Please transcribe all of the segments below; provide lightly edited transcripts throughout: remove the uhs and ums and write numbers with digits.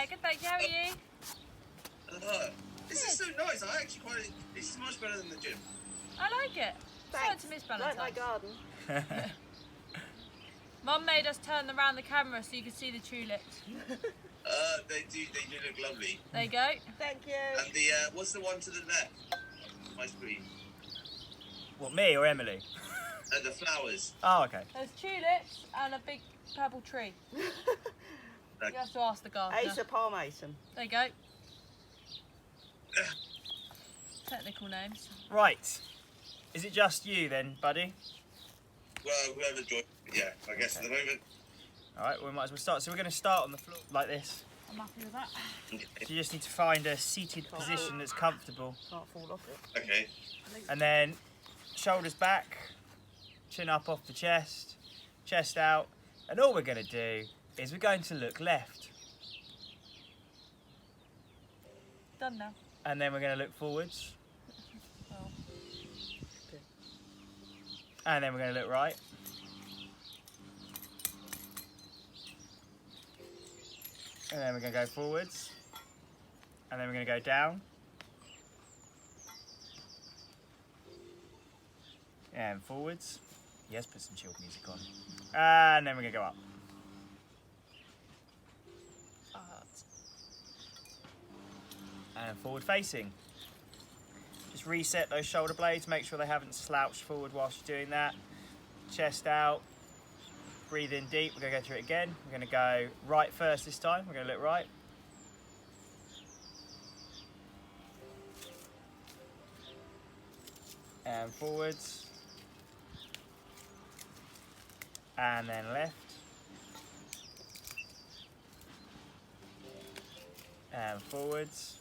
Yeah, good, thank you. How are you? This is so nice. I actually quite. This is much better than the gym. I like it. Sorry to miss Valentine's. Like my garden. Mum made us turn around the camera so you could see the tulips. They do look lovely. There you go. Thank you. And the what's the one to the left? My screen. What, me or Emily? The flowers. Oh, okay. There's tulips and a big purple tree. You have to ask the gardener. Asa Palmason. There you go. Technical names. Right. Is it just you then, buddy? Well, whoever joined. Yeah, I guess at the moment. Alright, we might as well start. So we're going to start on the floor like this. I'm happy with that. So you just need to find a seated position that's comfortable. Can't fall off it. Okay. And then shoulders back, chin up off the chest, chest out. And all we're going to do is we're going to look left. Done now. And then we're going to look forwards. Oh. And then we're going to look right. And then we're going to go forwards. And then we're going to go down. And forwards. Yes, put some chilled music on. And then we're going to go up. And forward facing. Just reset those shoulder blades, make sure they haven't slouched forward whilst you're doing that. Chest out, breathe in deep. We're going to go through it again. We're going to go right first this time. We're going to look right. And forwards. And then left. And forwards.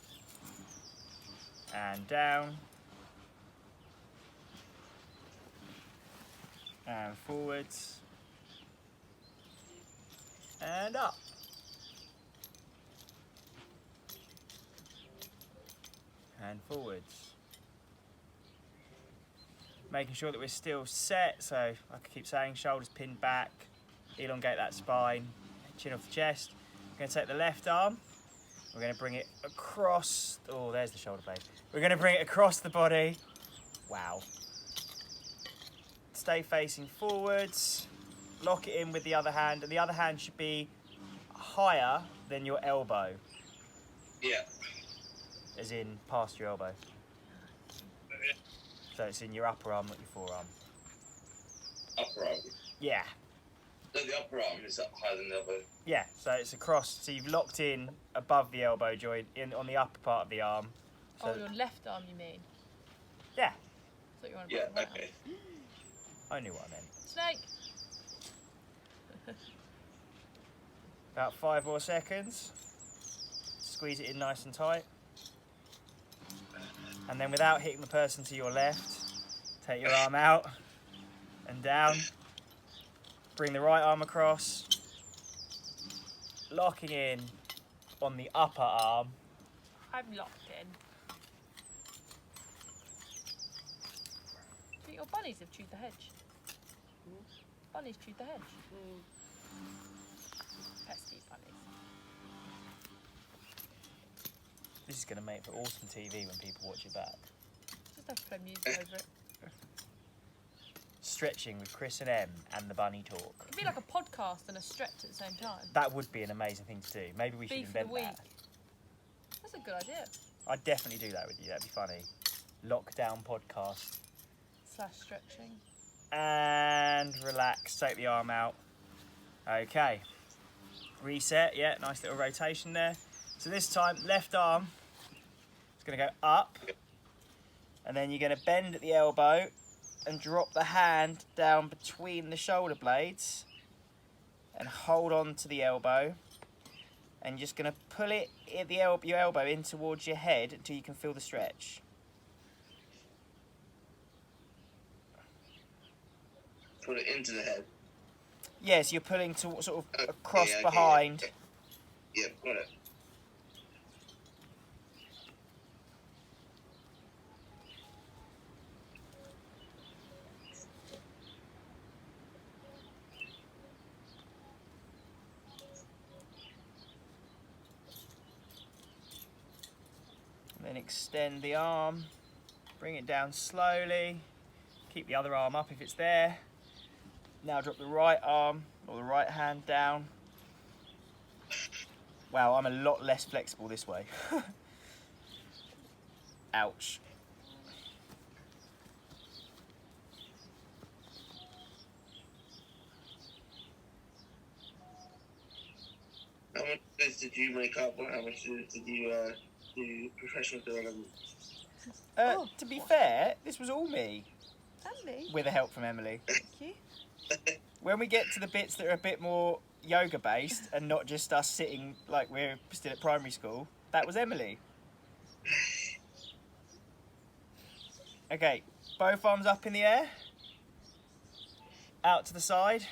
And down. And forwards. And up. And forwards. Making sure that we're still set, so like I keep saying, shoulders pinned back, elongate that spine, chin off the chest. We're going to take the left arm, we're going to bring it across, oh there's the shoulder blade. We're going to bring it across the body, wow. Stay facing forwards, lock it in with the other hand, and the other hand should be higher than your elbow. Yeah. As in past your elbow. So it's in your upper arm, not your forearm. Upper arm. Yeah. No, the upper arm is up higher than the elbow. Yeah, so it's across, so you've locked in above the elbow joint, on the upper part of the arm. So, Oh, your left arm, you mean? yeah, I thought you wanted Yeah, to right okay. I knew what I meant. Snake! About 5 more seconds. Squeeze it in nice and tight. And then without hitting the person to your left, take your arm out and down. Bring the right arm across. Locking in on the upper arm. I'm locked in. Do you think your bunnies have chewed the hedge? Bunnies chewed the hedge. Pesky bunnies. This is going to make for awesome TV when people watch it back. Just have to play music over it. Stretching with Chris and Em and the bunny talk. It'd be like a podcast and a stretch at the same time. That would be an amazing thing to do. Maybe we should Beef of the invent week. that. That's a good idea. I'd definitely do that with you. That'd be funny. Lockdown podcast. / stretching. And relax. Take the arm out. Okay. Reset. Yeah, nice little rotation there. So this time, left arm is going to go up. And then you're going to bend at the elbow and drop the hand down between the shoulder blades and hold on to the elbow. And you're just going to pull it at the your elbow in towards your head until you can feel the stretch. Put it into the head. Yes, you're pulling to sort of across yeah, okay, behind. Yeah, got it. Then extend the arm, bring it down slowly, keep the other arm up if it's there. Now drop the right arm or the right hand down. Wow, I'm a lot less flexible this way. Ouch. How much did you make up, or how much did you do professional development? To be fair, this was all me, Emily. with the help from Emily. Thank you. When we get to the bits that are a bit more yoga based and not just us sitting like we're still at primary school, that was Emily. Okay, both arms up in the air, out to the side,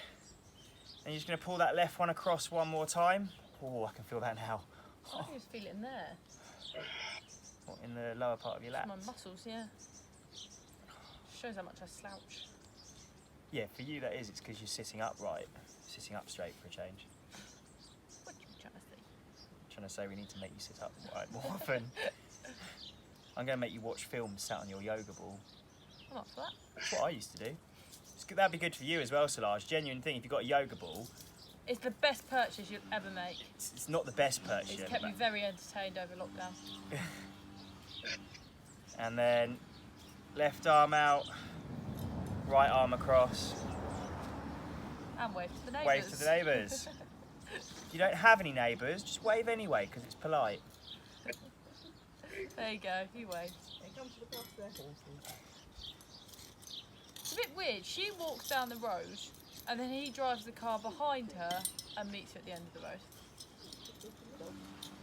and you're just going to pull that left one across one more time. Oh, I can feel that now. I can just feel it in there. What, in the lower part of your lats? My muscles, yeah. Shows how much I slouch. Yeah, for you that is. It's because you're sitting upright, sitting up straight for a change. What are you trying to say? I'm trying to say we need to make you sit up more often. I'm going to make you watch films sat on your yoga ball. I'm up for that. That's what I used to do. That'd be good for you as well, Solange. Genuine thing, if you've got a yoga ball. It's the best purchase you'll ever make. It's not the best purchase. It's kept me very entertained over lockdown. And then left arm out, right arm across. And wave to the neighbours. Wave to the neighbours. If you don't have any neighbours, just wave anyway, because it's polite. There you go, you wave. It's a bit weird. She walks down the road and then he drives the car behind her and meets her at the end of the road.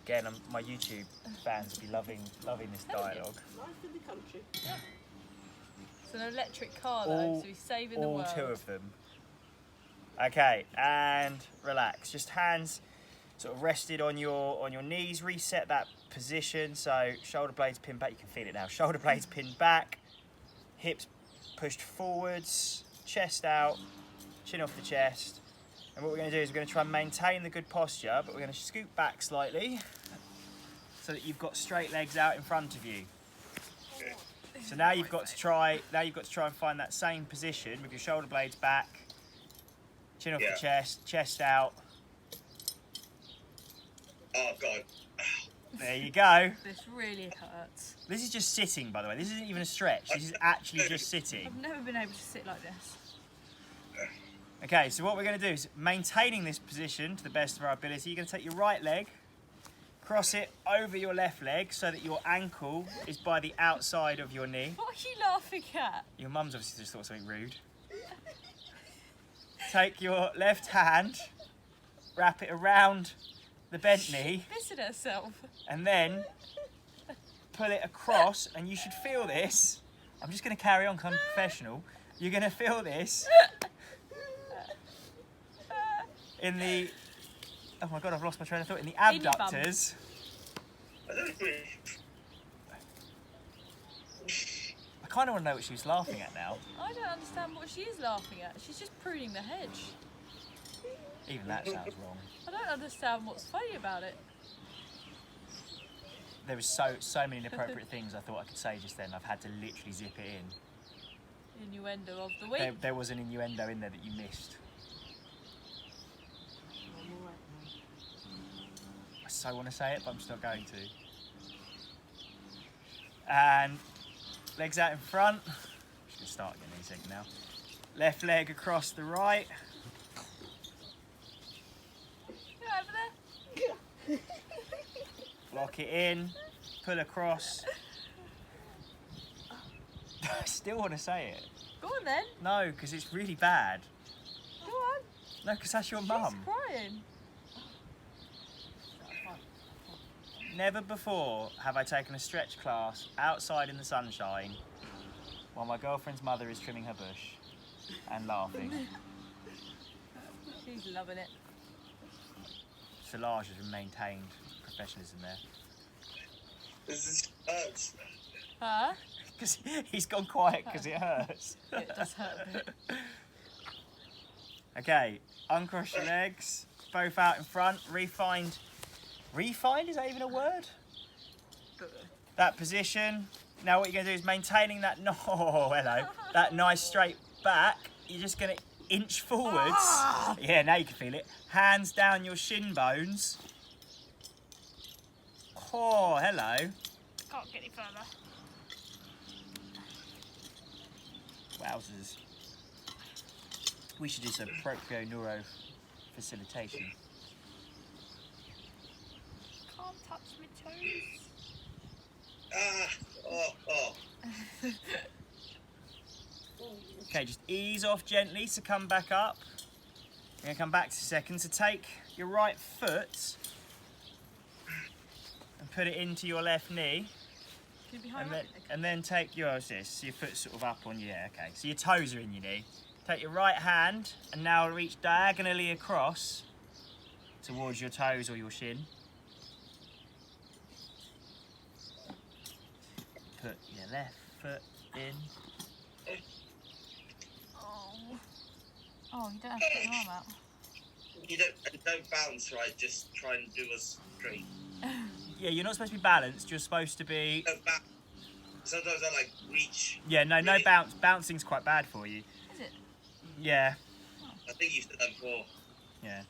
Again, my YouTube fans will be loving this dialogue. Life in the country. Yeah. It's an electric car though, so he's saving the world. All two of them. Okay, and relax. Just hands sort of rested on your knees. Reset that position. So shoulder blades pinned back. You can feel it now. Shoulder blades pinned back. Hips pushed forwards. Chest out. Chin off the chest. And what we're going to do is we're going to try and maintain the good posture, but we're going to scoot back slightly so that you've got straight legs out in front of you. So now you've got to try. And find that same position with your shoulder blades back, chin off the chest, chest out. Oh God. There you go. This really hurts. This is just sitting, by the way. This isn't even a stretch. This is actually just sitting. I've never been able to sit like this. Okay, so what we're going to do is maintaining this position to the best of our ability. You're going to take your right leg, cross it over your left leg so that your ankle is by the outside of your knee. What are you laughing at? Your mum's obviously just thought something rude. Take your left hand, wrap it around the bent knee, Pissing herself. and then pull it across, and you should feel this. I'm just going to carry on because I'm professional. You're going to feel this in the... Oh my God, I've lost my train of thought. In the abductors. I kind of want to know what she was laughing at now. I don't understand what she is laughing at. She's just pruning the hedge. Even that sounds wrong. I don't understand what's funny about it. There was so many inappropriate things I thought I could say just then. I've had to literally zip it in. Innuendo of the week. There was an innuendo in there that you missed. I so want to say it, but I'm just not going to. And legs out in front. I'm just going to start again in a second now. Left leg across the right. Get over there. Lock it in. Pull across. I still want to say it. Go on then. No, because it's really bad. Go on. No, because that's your She's mum. crying. Never before have I taken a stretch class outside in the sunshine while my girlfriend's mother is trimming her bush and laughing. She's loving it. Solange has maintained professionalism there. This hurts. Huh? Because he's gone quiet because it hurts. It does hurt a bit. Okay, uncross your legs, both out in front, refind. Refind, is that even a word? that position. Now what you're going to do is maintaining that, oh, hello, that nice straight back. You're just going to inch forwards. Yeah, now you can feel it. Hands down your shin bones. Oh, hello. Can't get any further. Wowzers. We should do some proprio-neuro facilitation. Can't touch my toes. Okay, just ease off gently to come back up. You're going to come back to second. So take your right foot and put it into your left knee. Can you be higher? And then take your foot sort of up on you. Yeah, okay. So your toes are in your knee. Take your right hand and now reach diagonally across towards your toes or your shin. Put your left foot in. Oh, you don't have to put your arm out. You don't bounce, right? Just try and do a straight. Yeah, you're not supposed to be balanced. You're supposed to be. Sometimes I like reach. Yeah, no really? bounce. Bouncing's quite bad for you. Is it? Yeah. I think you said that before. Yeah.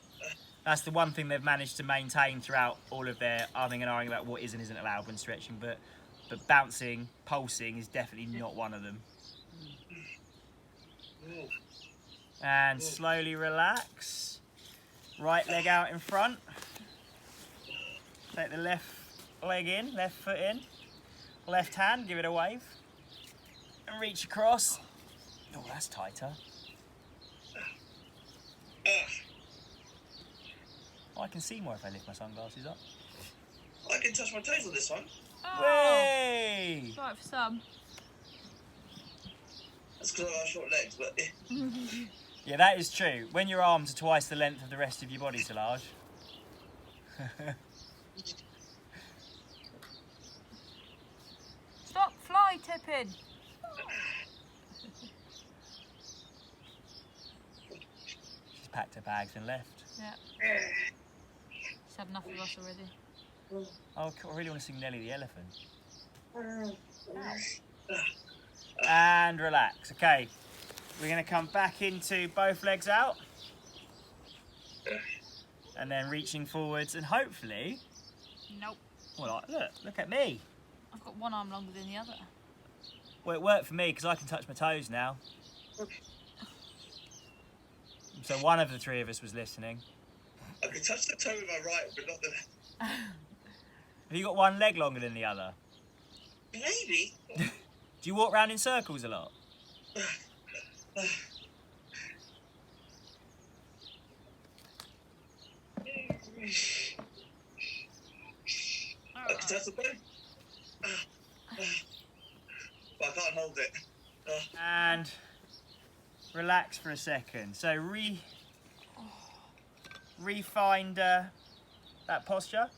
That's the one thing they've managed to maintain throughout all of their umming and ahhing about what is and isn't allowed when stretching, but bouncing, pulsing is definitely not one of them. Ooh. And slowly relax. Right leg out in front. Take the left leg in, left foot in. Left hand, give it a wave. And reach across. Oh, that's tighter. Oh, I can see more if I lift my sunglasses up. I can touch my toes on this one. Oh! Way! It's right for some. That's because I got short legs, but Yeah, that is true. When your arms are twice the length of the rest of your body, Solange. Stop fly tipping. She's packed her bags and left. Yeah. She's had enough of us already. Oh, I really want to sing Nelly the Elephant. And relax. Okay, we're going to come back into both legs out. And then reaching forwards and hopefully... Nope. Well, look at me. I've got one arm longer than the other. Well, it worked for me because I can touch my toes now. So one of the three of us was listening. I can touch the toe with my right, but not the left. Have you got one leg longer than the other? Maybe. Do you walk around in circles a lot? I can touch the toe. But I can't hold it. And relax for a second. So re-find that posture.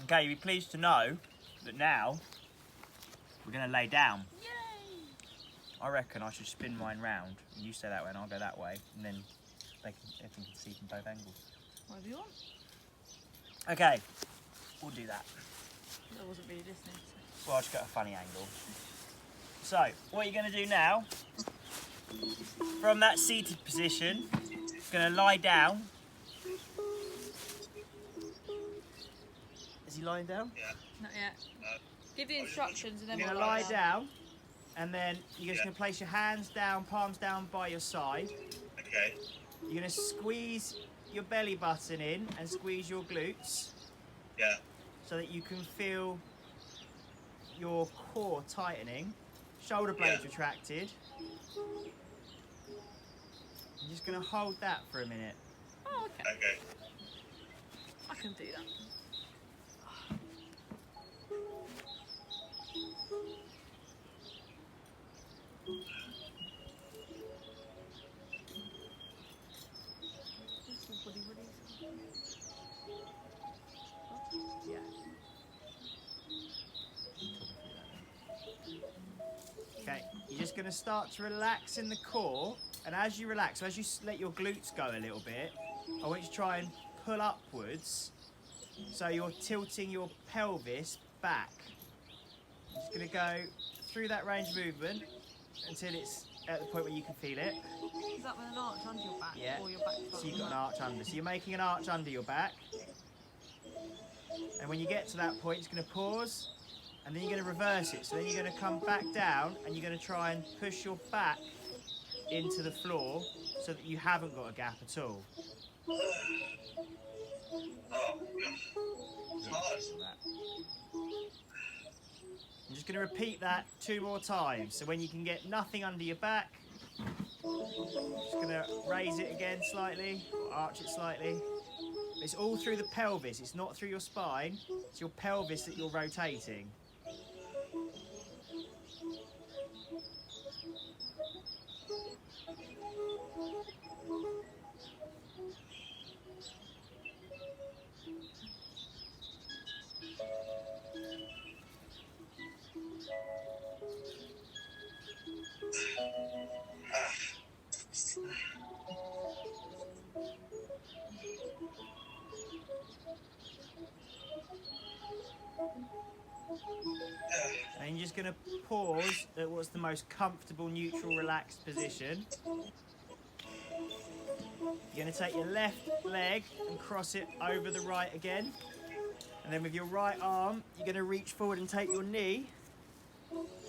Okay, you'll be pleased to know that now we're going to lay down. Yay! I reckon I should spin mine round. And you stay that way and I'll go that way. And then everyone can see from both angles. Whatever you want. Okay, we'll do that. I wasn't really listening. Well, I'll just got a funny angle. So, what you're going to do now, from that seated position, you're going to lie down. Is he lying down? Yeah. Not yet. Give the instructions and then You're we'll going to lie down, and then you're just going to place your hands down, palms down by your side. Okay. You're going to squeeze your belly button in and squeeze your glutes Yeah. so that you can feel your core tightening, shoulder blades retracted. I'm just going to hold that for a minute. Oh, okay. Okay. I can do that. Yeah. Okay, you're just going to start to relax in the core, and as you relax, so as you let your glutes go a little bit, I want you to try and pull upwards, so you're tilting your pelvis back. I'm just going to go through that range of movement until it's at the point where you can feel it. Is that with an arch under your back? Yeah. Or your back? So you've got an arch under. So you're making an arch under your back. And when you get to that point, it's going to pause. And then you're going to reverse it. So then you're going to come back down and you're going to try and push your back into the floor so that you haven't got a gap at all. I'm just going to repeat that 2 more times. So when you can get nothing under your back, just going to raise it again slightly, or arch it slightly. It's all through the pelvis, it's not through your spine, it's your pelvis that you're rotating. And you're just going to pause at what's the most comfortable, neutral, relaxed position. You're going to take your left leg and cross it over the right again. And then with your right arm, you're going to reach forward and take your knee.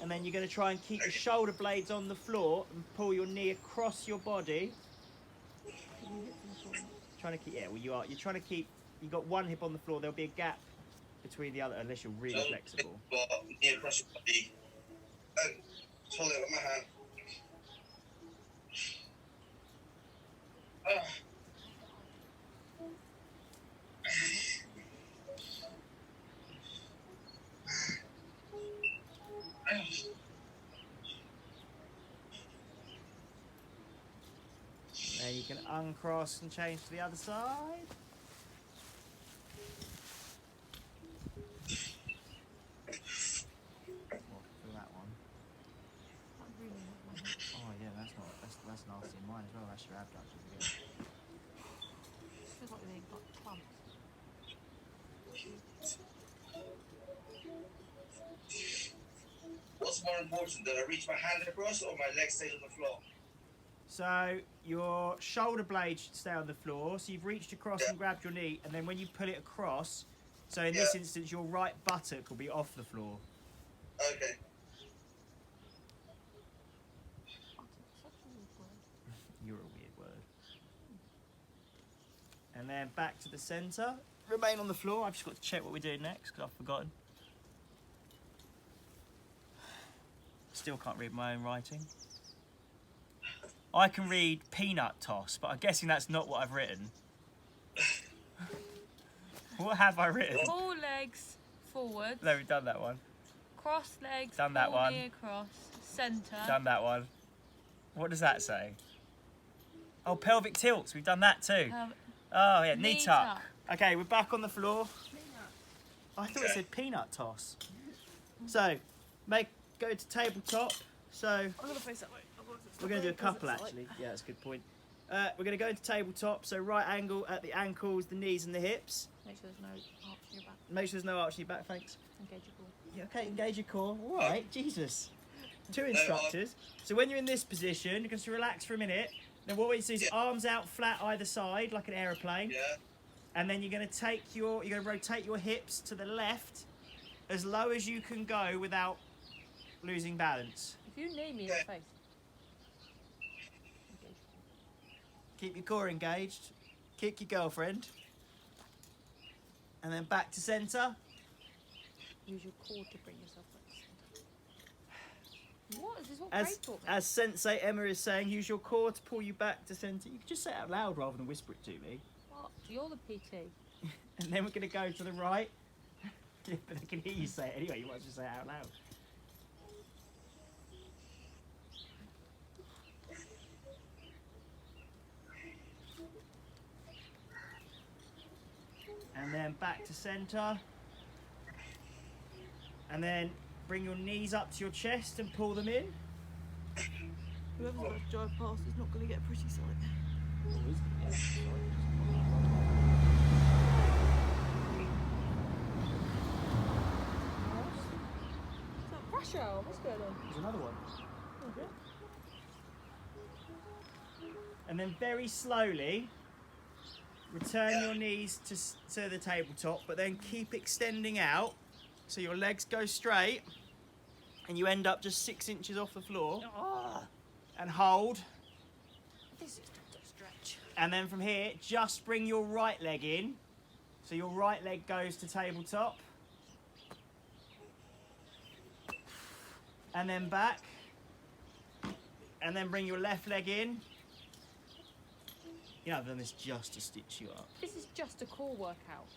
And then you're going to try and keep your shoulder blades on the floor and pull your knee across your body. Trying to keep, yeah, well you are. You're trying to keep, you've got one hip on the floor, there'll be a gap between the other unless you're really flexible. Knee across your body. And hold it with my hand. Then you can uncross and change to the other side. Feel that one. Oh yeah, that's nasty in mine as well. That's your abductors again. Feels like they've got clumps. What's more important, that I reach my hand across or my leg stays on the floor? So your shoulder blade should stay on the floor. So you've reached across and grabbed your knee, and then when you pull it across, so in this instance, your right buttock will be off the floor. Okay. You're a weird word. And then back to the centre. Remain on the floor. I've just got to check what we're doing next because I've forgotten. Still can't read my own writing. I can read peanut toss, but I'm guessing that's not what I've written. What have I written? Pull legs forward. No, we've done that one. Cross legs. Done that pull one. knee across. Centre. Done that one. What does that say? Oh, pelvic tilts. We've done that too. Oh yeah, knee tuck. Okay, we're back on the floor. I thought it said peanut toss. So, go to tabletop. So I'm gonna face that way. we're going to do a couple actually. Yeah, that's a good point. We're going to go into tabletop. So right angle at the ankles, the knees, and the hips. Make sure there's no arch in your back. Make sure there's no arch in your back. Thanks. Engage your core. Yeah, okay, engage your core. All right, Jesus. 2 instructors. So when you're in this position, you're going to relax for a minute. Then what we do is arms out flat either side, like an aeroplane. Yeah. And then you're going to rotate your hips to the left as low as you can go without losing balance. If you knee me in the face. Keep your core engaged. Kick your girlfriend. And then back to centre. Use your core to bring yourself back to centre. What? Is this what Craig taught me? As Sensei Emma is saying, use your core to pull you back to centre. You can just say it out loud rather than whisper it to me. What? You're the PT. And then we're going to go to the right. But I can hear you say it anyway. You might just say it out loud. And then back to centre. And then bring your knees up to your chest and pull them in. Whoever's got to drive past is not going to get a pretty sight. Oh, is it? Yeah. child. What's going on? There's another one. Okay. And then very slowly return your knees to the tabletop, but then keep extending out so your legs go straight and you end up just 6 inches off the floor. Oh, And hold. this is just a stretch. And then from here, just bring your right leg in. So your right leg goes to tabletop. And then back. And then bring your left leg in. You know, I've done this just to stitch you up. This is just a core workout.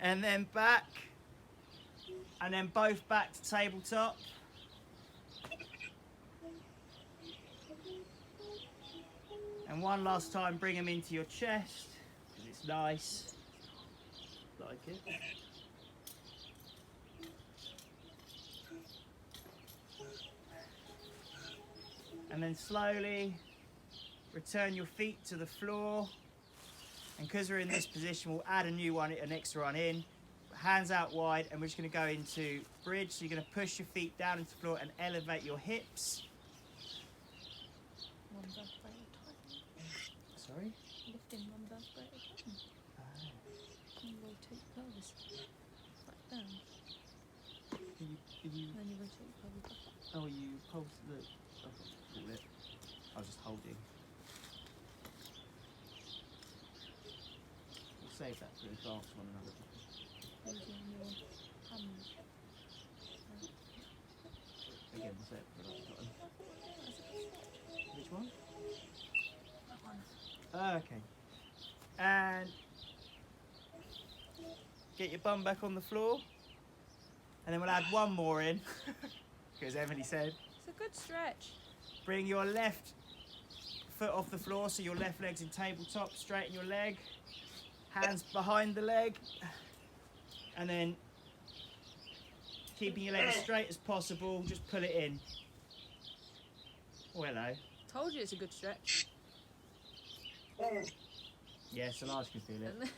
And then back. And then both back to tabletop. And one last time, bring them into your chest, because it's nice. Like it. And then slowly return your feet to the floor. And because we're in this position, we'll add a new one, an extra one in. Hands out wide, and we're just going to go into bridge. So you're going to push your feet down into the floor and elevate your hips. One vertebrae at a time. Sorry? Lifting one vertebrae at a time. You rotate your pelvis back down. You, And then you rotate your pelvis back up. oh, you pulse the. Call it. I was just holding. We'll save that for advanced one another time. Using your hands. Again, we'll save it for another time. Which one? That one. Okay. And get your bum back on the floor. And then we'll add one more in. Because Emily said. It's a good stretch. Bring your left foot off the floor so your left leg's in tabletop. Straighten your leg. Hands behind the leg. And then keeping your leg as straight as possible, just pull it in. Oh, hello. Told you it's a good stretch. Yeah, Solange can feel it.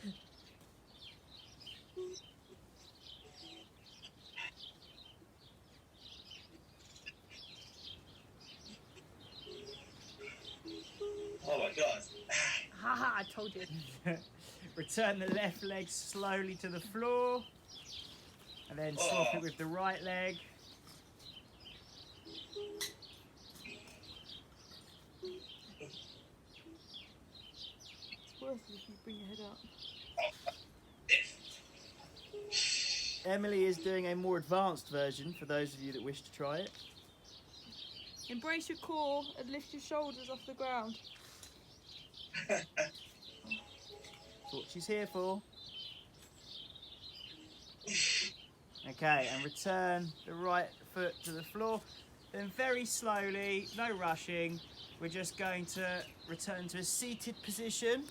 Oh my god. Haha, I told you. Return the left leg slowly to the floor. And then swap it with the right leg. It's worth it if you bring your head up. Emily is doing a more advanced version for those of you that wish to try it. Embrace your core and lift your shoulders off the ground. That's what she's here for. Okay, and return the right foot to the floor. Then very slowly, no rushing, we're just going to return to a seated position.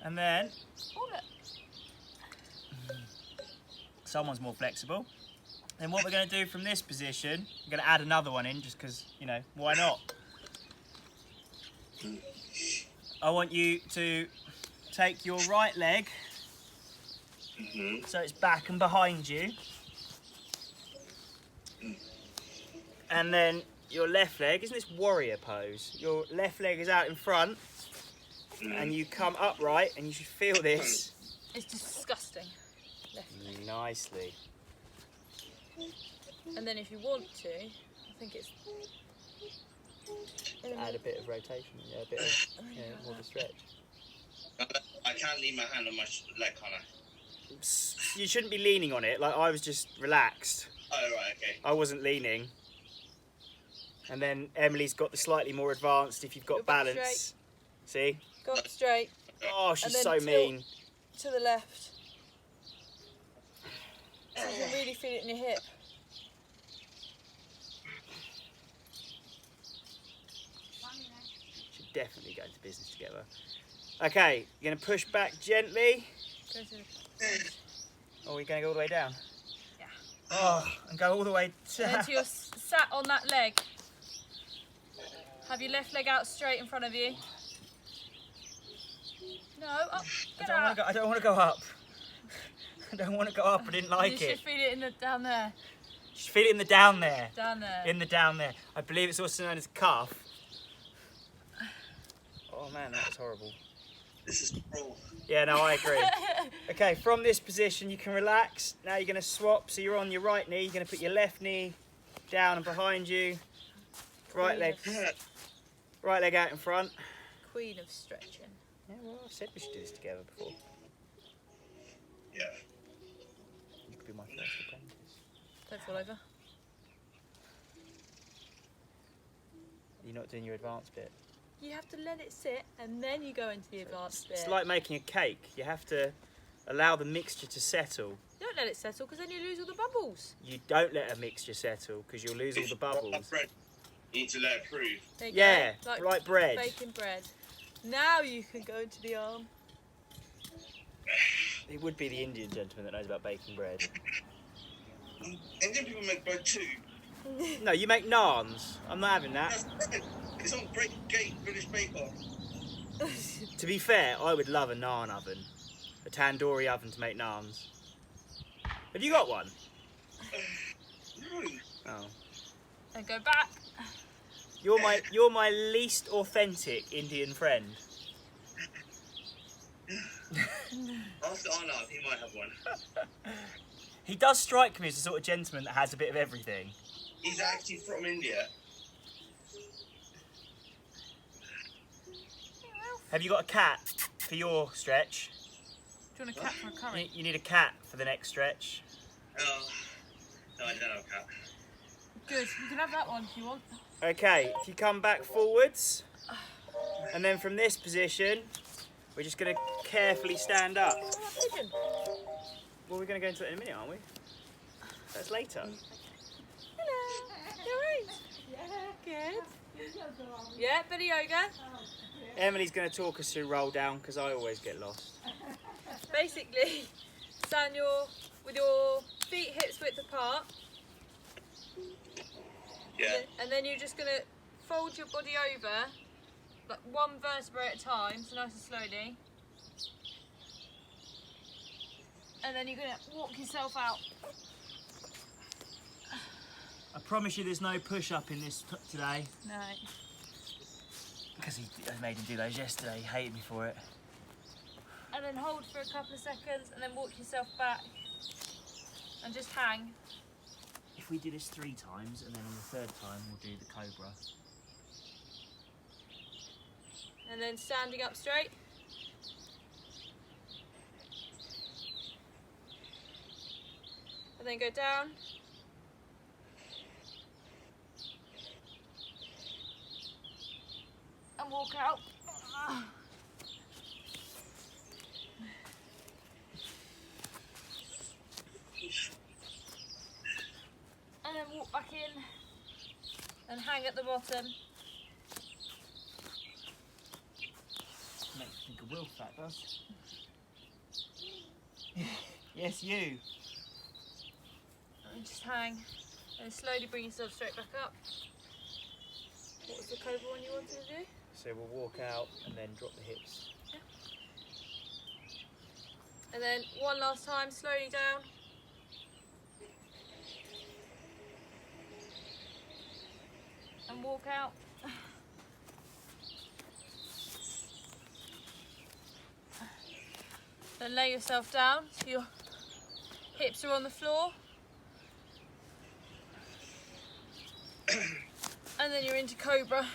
And then, Hold it. someone's more flexible. Then what we're going to do from this position, we're going to add another one in just because, you know, why not? I want you to take your right leg, so it's back and behind you. And then your left leg, isn't this warrior pose? Your left leg is out in front, and you come upright, and you should feel this. It's disgusting. Left leg. Nicely. And then if you want to, I think it's... Add a bit of rotation, yeah, a bit of, more of a stretch. I can't leave my hand on my leg, can't I? You shouldn't be leaning on it. Like, I was just relaxed. Oh, right, okay. I wasn't leaning. And then Emily's got the slightly more advanced if you've got Look up balance. See? Go up straight, Oh, she's And then so tilt. mean. to the left. So you can really feel it in your hip. Should definitely go into business together. Okay, you're going to push back gently. Go to the... Or are we going to go all the way down? Yeah. Oh, and go all the way And down. then to your sat on that leg. Have your left leg out straight in front of you. No, up. Get out. I don't want to go up. I don't want to go up. I didn't like You it. should feel it in the down there. You should feel it in the down there. Down there. In the down there. I believe it's also known as cuff. Oh man, that was horrible. This is cruel. Yeah, no, I agree. Okay, from this position you can relax. Now you're going to swap. So you're on your right knee. You're going to put your left knee down and behind you. Right leg out in front. Queen of stretching. Yeah, well, I said we should do this together before. Yeah. You could be my first apprentice. Don't fall over. You're not doing your advanced bit. You have to let it sit and then you go into the advanced bit. It's like making a cake. You have to allow the mixture to settle. Don't let it settle because then you lose all the bubbles. You don't let a mixture settle because you'll lose all the bubbles. Bread. You need to let it prove. There you Yeah, go. like bread. Baking bread. Now you can go into the arm. It would be the Indian gentleman that knows about baking bread. Indian people make bread too. No, you make naans. I'm not having that. That's bread. It's on British Bake Off. To be fair, I would love a naan oven. A tandoori oven to make naans. Have you got one? No. Oh. And go back. You're my least authentic Indian friend. Ask Arnav, he might have one. He does strike me as the sort of gentleman that has a bit of everything. He's actually from India. Have you got a cat for your stretch? Do you want a cat for a curry? You need a cat for the next stretch. Oh. No, I don't have a cat. Good. You can have that one if you want. Okay, if you come back forwards, and then from this position, we're just going to carefully stand up. Oh, that pigeon. Well, we're going to go into it in a minute, aren't we? That's later. Hello. You alright? Yeah. Good. Yeah, bit of yoga. Emily's going to talk us through roll down because I always get lost. Basically, stand with your feet hips width apart. Yeah. And then you're just going to fold your body over, like one vertebra at a time, so nice and slowly. And then you're going to walk yourself out. I promise you there's no push-up in this today. No. Because I made him do those yesterday. He hated me for it. And then hold for a couple of seconds and then walk yourself back. And just hang. If we do this 3 times, and then on the 3rd time we'll do the cobra. And then standing up straight. And then go down. And walk out. And then walk back in. And hang at the bottom. Makes me think of Will, that does. Yes, you. And just hang. And slowly bring yourself straight back up. What was the cobra one you wanted to do? So we'll walk out and then drop the hips. Yeah. And then one last time, slowly down. And walk out. Then lay yourself down so your hips are on the floor. And then you're into cobra.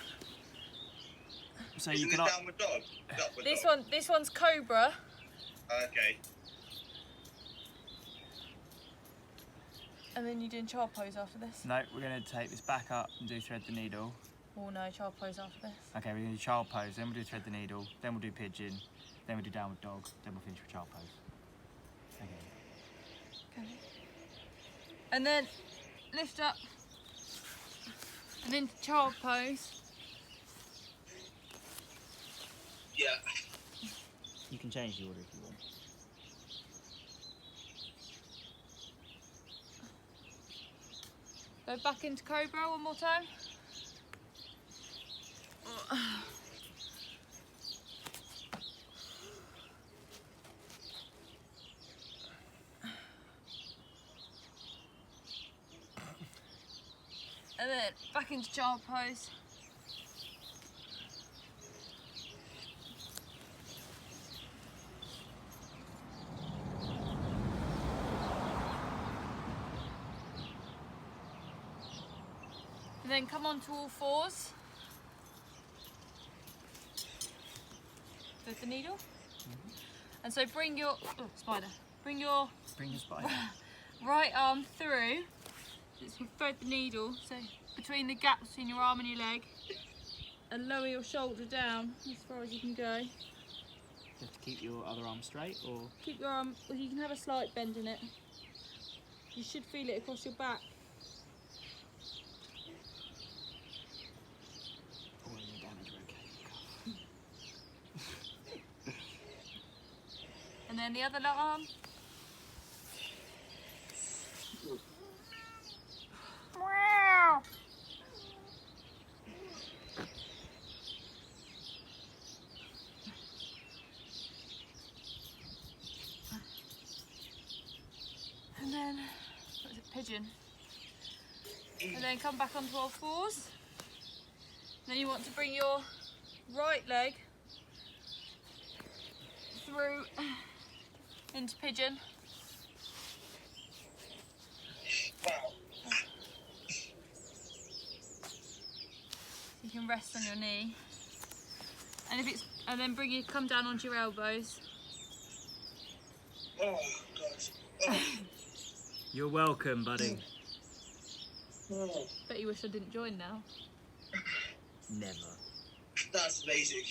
So Isn't you it can. downward dog? Upward dog. This one's cobra. Okay. And then you're doing child pose after this. No, we're going to take this back up and do thread the needle. Oh no, child pose after this. Okay, we're going to do child pose, then we'll do thread the needle, then we'll do pigeon, then we'll do downward dog, then we'll finish with child pose. Okay. Okay. And then lift up. And then child pose. Yeah. You can change the order if you want. Go back into cobra one more time. then back into child pose. And then come on to all fours with the needle. And so bring your bring your spider. right arm through. Just thread the needle, so between the gap between your arm and your leg, and lower your shoulder down as far as you can go. You have to keep your other arm straight, or Keep your arm, well, you can have a slight bend in it. You should feel it across your back. or in the damage, okay. And then the other arm. Wow. And then, what is it, pigeon? And then come back onto all fours. Then you want to bring your right leg through into pigeon. Wow. You can rest on your knee. And if it's, and then come down onto your elbows. Oh, gosh. Oh. You're welcome, buddy. Oh. Bet you wish I didn't join now. Never. That's amazing.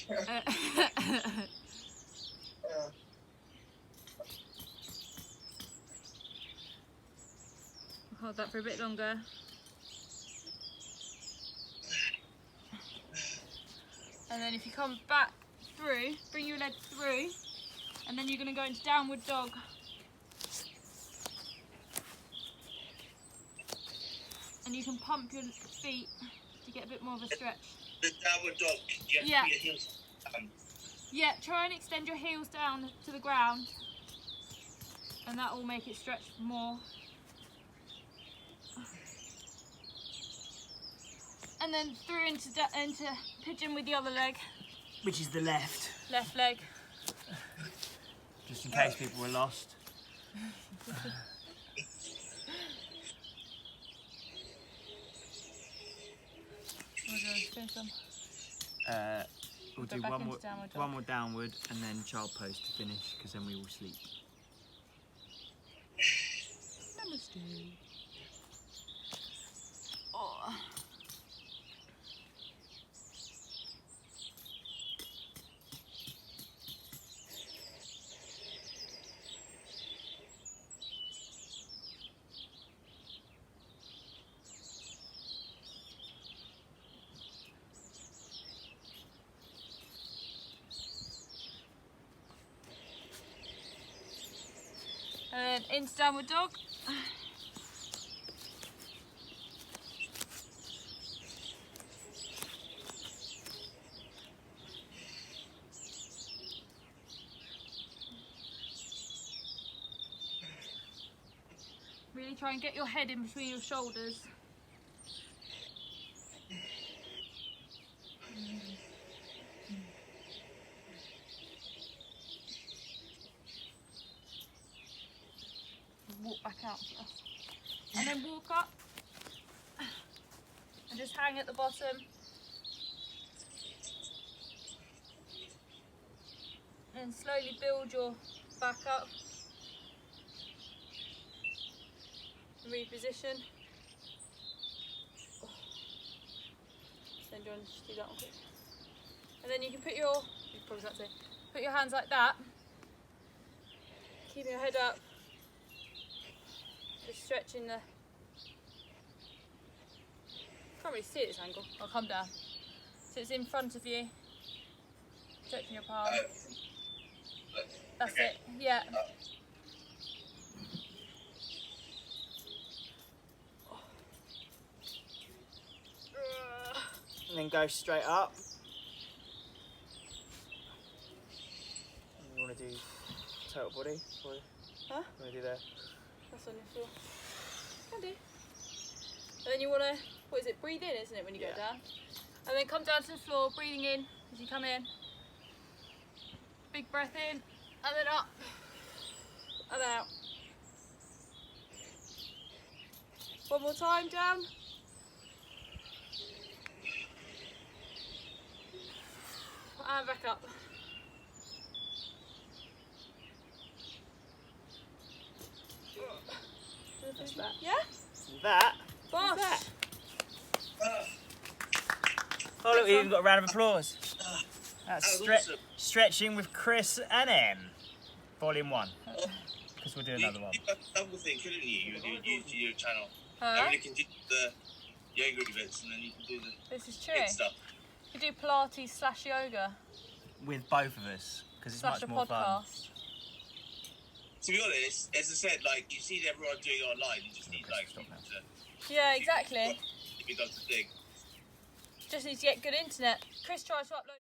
Hold that for a bit longer. And then if you come back through, bring your leg through, and then you're going to go into downward dog. And you can pump your feet to get a bit more of a stretch. The downward dog, you have to put your heels down. Yeah, try and extend your heels down to the ground, and that will make it stretch more. And then through into pigeon with the other leg. Which is the left. Left leg. Just in case people were lost. Finish them. We'll Go do back one into more, downward dog. one more downward, and then child pose to finish, because then we will sleep. Namaste. Oh. And then into downward dog. Really try and get your head in between your shoulders. Walk back out first. And then walk up and just hang at the bottom. And slowly build your back up. Reposition. Then do you want to just do that one quick? And then you can put your, you probably can't say, put your hands like that. Keeping your head up. Just stretching the, can't really see it this angle. I'll come down. So it's in front of you. Stretching your palm. That's it. Yeah. And then go straight up. And you want to do total body? Or Huh? you want to do there? That's on your floor. Can do. And then you want to what is it? Breathe in, isn't it, when you go Yeah. down? And then come down to the floor, breathing in as you come in. Big breath in, and then up, and out. One more time, down. And back up. Yeah? That. Boss. that? Oh look, we even got a round of applause. That's That was awesome. stretching with Chris and Em. Volume 1. Because we'll do another one. You got a double thing, couldn't you? You do your channel. Huh? I mean, you can do the yoga bits and then you can do the This is true. hit stuff. You do Pilates / yoga With both of us. Because it's / much a more fun. podcast. To be honest, as I said, like, you see everyone doing it online, you just need, Okay, like, stop now. Yeah, exactly. if it does the thing. Just need to get good internet. Chris tries to upload.